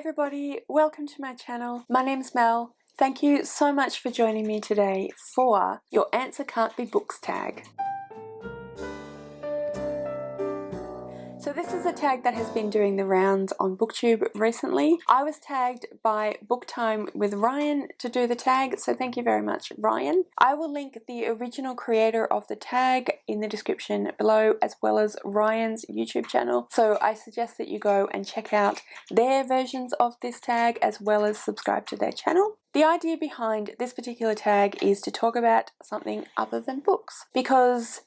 everybody, welcome to my channel. My name's Mel. Thank you so much for joining me today for your Answer Can't Be Books tag. So this is a tag that has been doing the rounds on BookTube recently. I was tagged by Book Time with Ryan to do the tag, so thank you very much, Ryan. I will link the original creator of the tag in the description below, as well as Ryan's YouTube channel. So I suggest that you go and check out their versions of this tag, as well as subscribe to their channel. The idea behind this particular tag is to talk about something other than books, because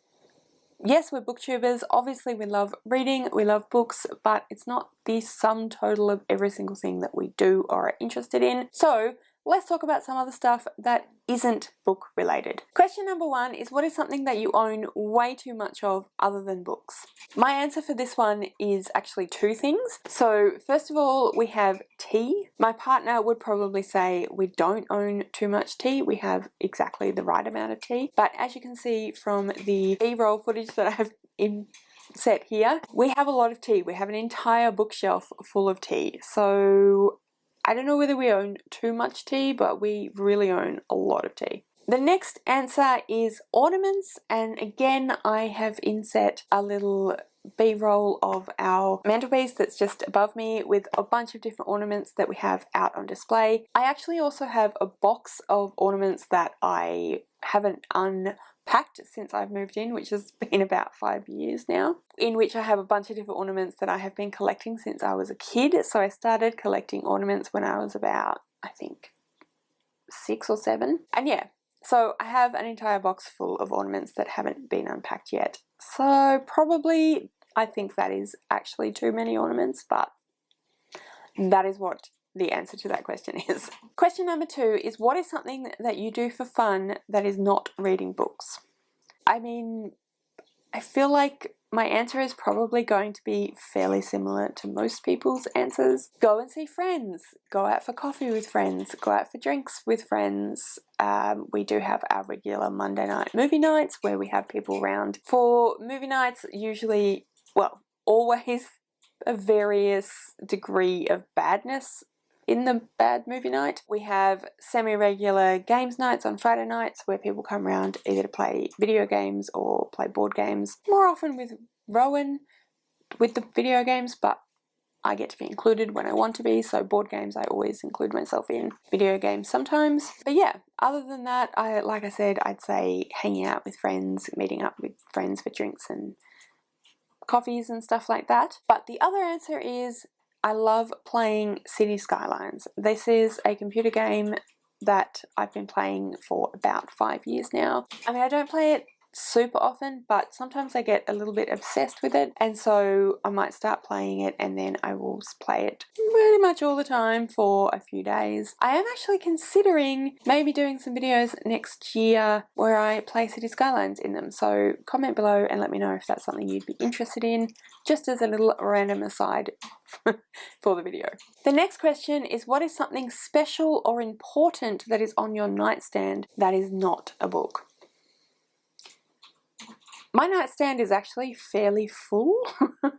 yes, we're booktubers, obviously we love reading, we love books, but it's not the sum total of every single thing that we do or are interested in. So let's talk about some other stuff that isn't book related. Question number one is, what is something that you own way too much of other than books? My answer for this one is actually two things. So first of all, we have tea. My partner would probably say we don't own too much tea. We have exactly the right amount of tea. But as you can see from the B-roll footage that I have set here, we have a lot of tea. We have an entire bookshelf full of tea. So I don't know whether we own too much tea, but we really own a lot of tea. The next answer is ornaments, and again I have inset a little B-roll of our mantelpiece that's just above me with a bunch of different ornaments that we have out on display. I actually also have a box of ornaments that I haven't unpacked since I've moved in, which has been about 5 years now, in which I have a bunch of different ornaments that I have been collecting since I was a kid. So I started collecting ornaments when I was about, I think, 6 or 7. And yeah, so I have an entire box full of ornaments that haven't been unpacked yet. So probably, I think that is actually too many ornaments, but that is what the answer to that question is. Question number two is, what is something that you do for fun that is not reading books? I mean, I feel like my answer is probably going to be fairly similar to most people's answers. Go and see friends, go out for coffee with friends, go out for drinks with friends. We do have our regular Monday night movie nights where we have people around for movie nights, usually, well, always a various degree of badness in the bad movie night. We have semi-regular games nights on Friday nights where people come around either to play video games or play board games. More often with Rowan with the video games, but I get to be included when I want to be, so board games I always include myself in, video games sometimes. But yeah, other than that, like I said, I'd say hanging out with friends, meeting up with friends for drinks and coffees and stuff like that. But the other answer is, I love playing City Skylines. This is a computer game that I've been playing for about 5 years now. I mean, I don't play it super often, but sometimes I get a little bit obsessed with it, and so I might start playing it and then I will play it pretty much all the time for a few days. I am actually considering maybe doing some videos next year where I play City Skylines in them, so comment below and let me know if that's something you'd be interested in, just as a little random aside for the video. The next question is, what is something special or important that is on your nightstand that is not a book? My nightstand is actually fairly full.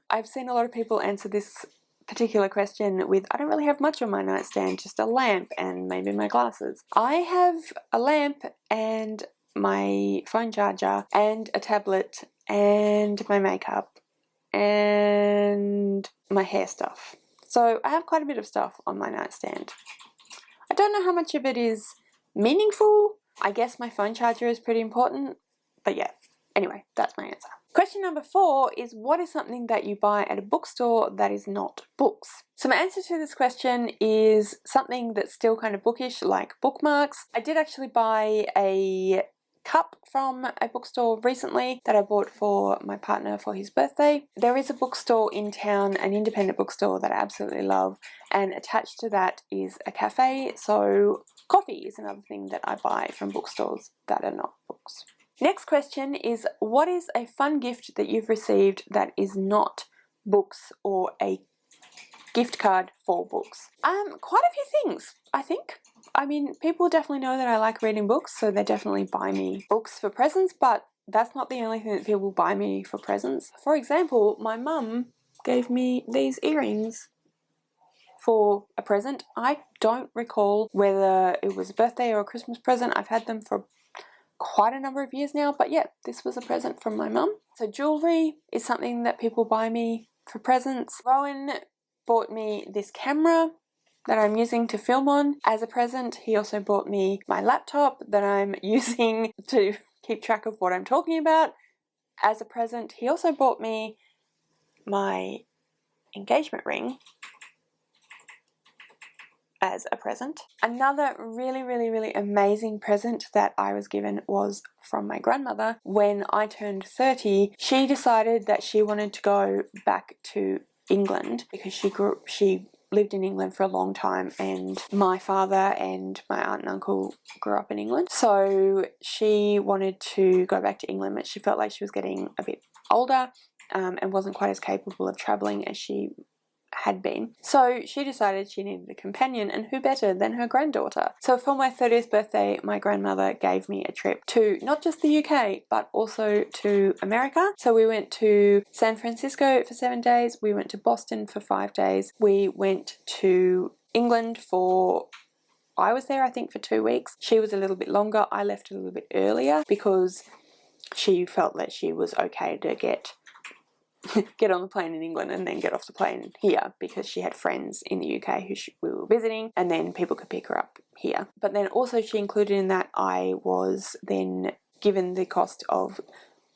I've seen a lot of people answer this particular question with, I don't really have much on my nightstand, just a lamp and maybe my glasses. I have a lamp and my phone charger and a tablet and my makeup and my hair stuff. So I have quite a bit of stuff on my nightstand. I don't know how much of it is meaningful. I guess my phone charger is pretty important, but yeah. Anyway, that's my answer. Question number 4 is, what is something that you buy at a bookstore that is not books? So my answer to this question is something that's still kind of bookish, like bookmarks. I did actually buy a cup from a bookstore recently that I bought for my partner for his birthday. There is a bookstore in town, an independent bookstore that I absolutely love, and attached to that is a cafe, so coffee is another thing that I buy from bookstores that are not books. Next question is, what is a fun gift that you've received that is not books or a gift card for books? Quite a few things, I think. I mean, people definitely know that I like reading books, so they definitely buy me books for presents, but that's not the only thing that people buy me for presents. For example, my mum gave me these earrings for a present. I don't recall whether it was a birthday or a Christmas present. I've had them for quite a number of years now, but yeah, this was a present from my mum. So jewellery is something that people buy me for presents. Rowan bought me this camera that I'm using to film on as a present. He also bought me my laptop that I'm using to keep track of what I'm talking about as a present. He also bought me my engagement ring as a present. Another really amazing present that I was given was from my grandmother. When I turned 30, she decided that she wanted to go back to England because she lived in England for a long time, and my father and my aunt and uncle grew up in England. So she wanted to go back to England, but she felt like she was getting a bit older and wasn't quite as capable of travelling as she had been. So she decided she needed a companion, and who better than her granddaughter. So for my 30th birthday, my grandmother gave me a trip to not just the UK, but also to America. So we went to San Francisco for 7 days, we went to Boston for 5 days, we went to England for, I was there I think for 2 weeks. She was a little bit longer. I left a little bit earlier because she felt that she was okay to get on the plane in England and then get off the plane here, because she had friends in the UK who we were visiting, and then people could pick her up here. But then also she included in that I was then given the cost of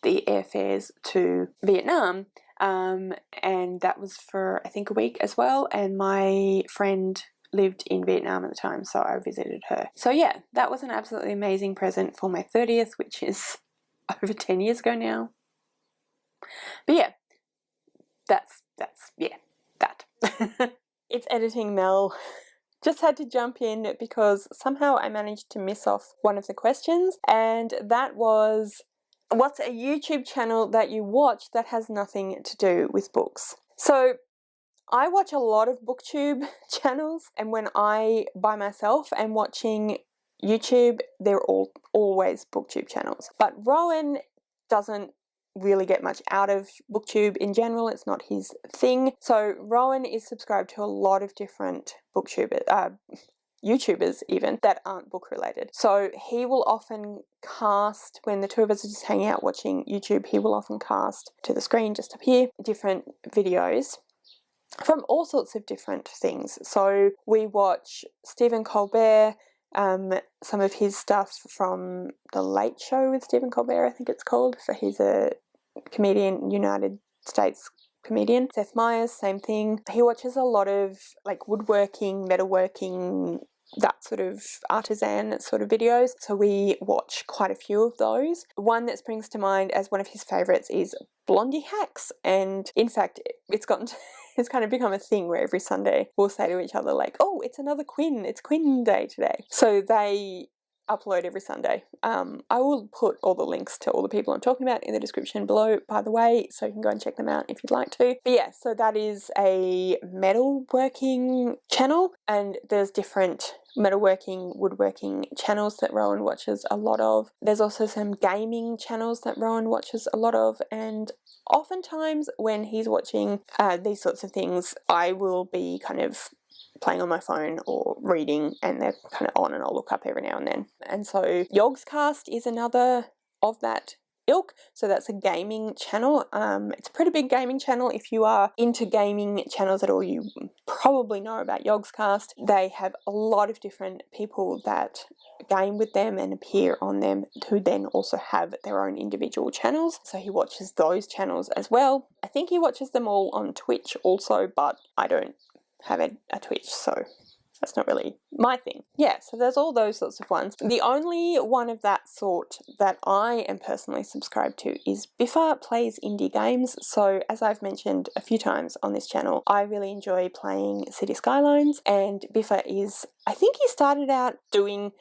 the airfares to Vietnam, and that was for I think a week as well, and my friend lived in Vietnam at the time, so I visited her. So yeah, that was an absolutely amazing present for my 30th, which is over 10 years ago now. But yeah, that's that. It's editing Mel. Just had to jump in because somehow I managed to miss off one of the questions, and that was, what's a YouTube channel that you watch that has nothing to do with books? So I watch a lot of booktube channels, and when I by myself am watching YouTube, they're always booktube channels. But Rowan doesn't really get much out of booktube in general. It's not his thing. So Rowan is subscribed to a lot of different YouTubers even that aren't book related. So he will often cast, when the two of us are just hanging out watching YouTube, he will often cast to the screen just up here different videos from all sorts of different things. So we watch Stephen Colbert, some of his stuff from The Late Show with Stephen Colbert, I think it's called. So he's a comedian, United States comedian. Seth Meyers, same thing. He watches a lot of like woodworking, metalworking, that sort of artisan sort of videos. So we watch quite a few of those. One that springs to mind as one of his favourites is Blondie Hacks, and in fact it's kind of become a thing where every Sunday we'll say to each other like, oh, it's another Quinn, it's Quinn Day today. So they upload every Sunday. I will put all the links to all the people I'm talking about in the description below, by the way, so you can go and check them out if you'd like to. But yeah, so that is a metalworking channel, and there's different metalworking, woodworking channels that Rowan watches a lot of. There's also some gaming channels that Rowan watches a lot of, and oftentimes when he's watching these sorts of things, I will be kind of playing on my phone or reading, and they're kind of on and I'll look up every now and then. And so Yogscast is another of that ilk. So that's a gaming channel. It's a pretty big gaming channel. If you are into gaming channels at all, you probably know about Yogscast. They have a lot of different people that game with them and appear on them, who then also have their own individual channels. So he watches those channels as well. I think he watches them all on Twitch also, but I don't have a Twitch, so that's not really my thing. Yeah, so there's all those sorts of ones. The only one of that sort that I am personally subscribed to is Biffa Plays Indie Games. So as I've mentioned a few times on this channel, I really enjoy playing City Skylines, and Biffa is, I think he started out doing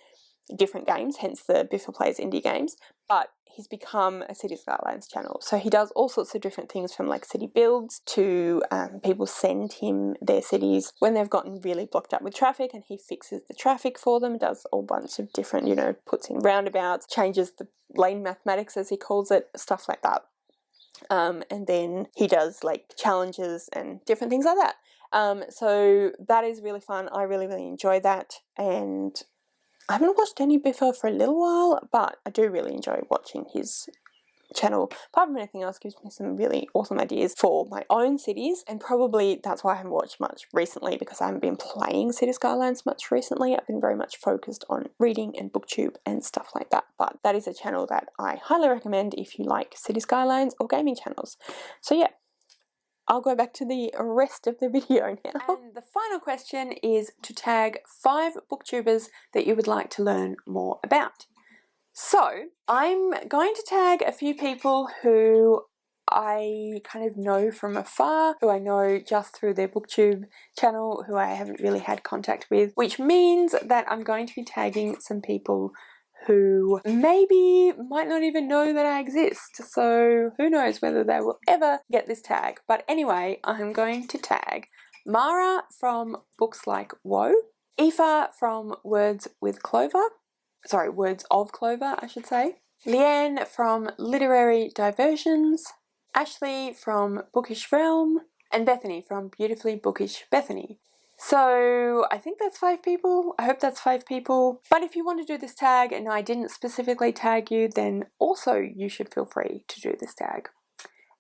different games, hence the Biffa Plays Indie Games, but he's become a City Skylines channel. So he does all sorts of different things, from like city builds to people send him their cities when they've gotten really blocked up with traffic, and he fixes the traffic for them, does a bunch of different, puts in roundabouts, changes the lane mathematics as he calls it, stuff like that. And then he does like challenges and different things like that. So that is really fun. I really enjoy that, and I haven't watched any before for a little while, but I do really enjoy watching his channel. Apart from anything else, gives me some really awesome ideas for my own cities, and probably that's why I haven't watched much recently, because I haven't been playing City Skylines much recently. I've been very much focused on reading and booktube and stuff like that, but that is a channel that I highly recommend if you like City Skylines or gaming channels. So yeah, I'll go back to the rest of the video now. And the final question is to tag 5 booktubers that you would like to learn more about. So I'm going to tag a few people who I kind of know from afar, who I know just through their booktube channel, who I haven't really had contact with, which means that I'm going to be tagging some people who maybe might not even know that I exist. So who knows whether they will ever get this tag. But anyway, I'm going to tag Mara from Books Like Woe, Aoife from Words of Clover, I should say, Leanne from Literary Diversions, Ashley from Bookish Realm, and Bethany from Beautifully Bookish Bethany. So I think that's 5 people. I hope that's 5 people. But if you want to do this tag and I didn't specifically tag you, then also you should feel free to do this tag.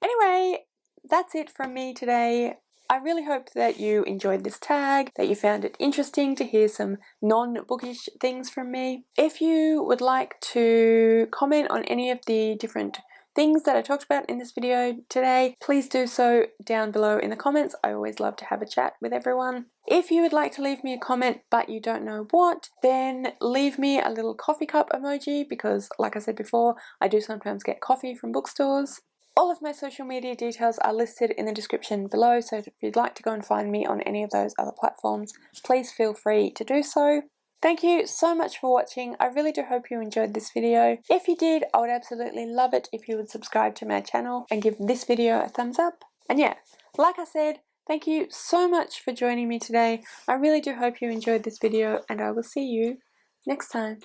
Anyway, that's it from me today. I really hope that you enjoyed this tag, that you found it interesting to hear some non-bookish things from me. If you would like to comment on any of the different things that I talked about in this video today, please do so down below in the comments. I always love to have a chat with everyone. If you would like to leave me a comment but you don't know what, then leave me a little coffee cup emoji, because like I said before, I do sometimes get coffee from bookstores. All of my social media details are listed in the description below, so if you'd like to go and find me on any of those other platforms, please feel free to do so. Thank you so much for watching. I really do hope you enjoyed this video. If you did, I would absolutely love it if you would subscribe to my channel and give this video a thumbs up. And yeah, like I said, thank you so much for joining me today. I really do hope you enjoyed this video, and I will see you next time.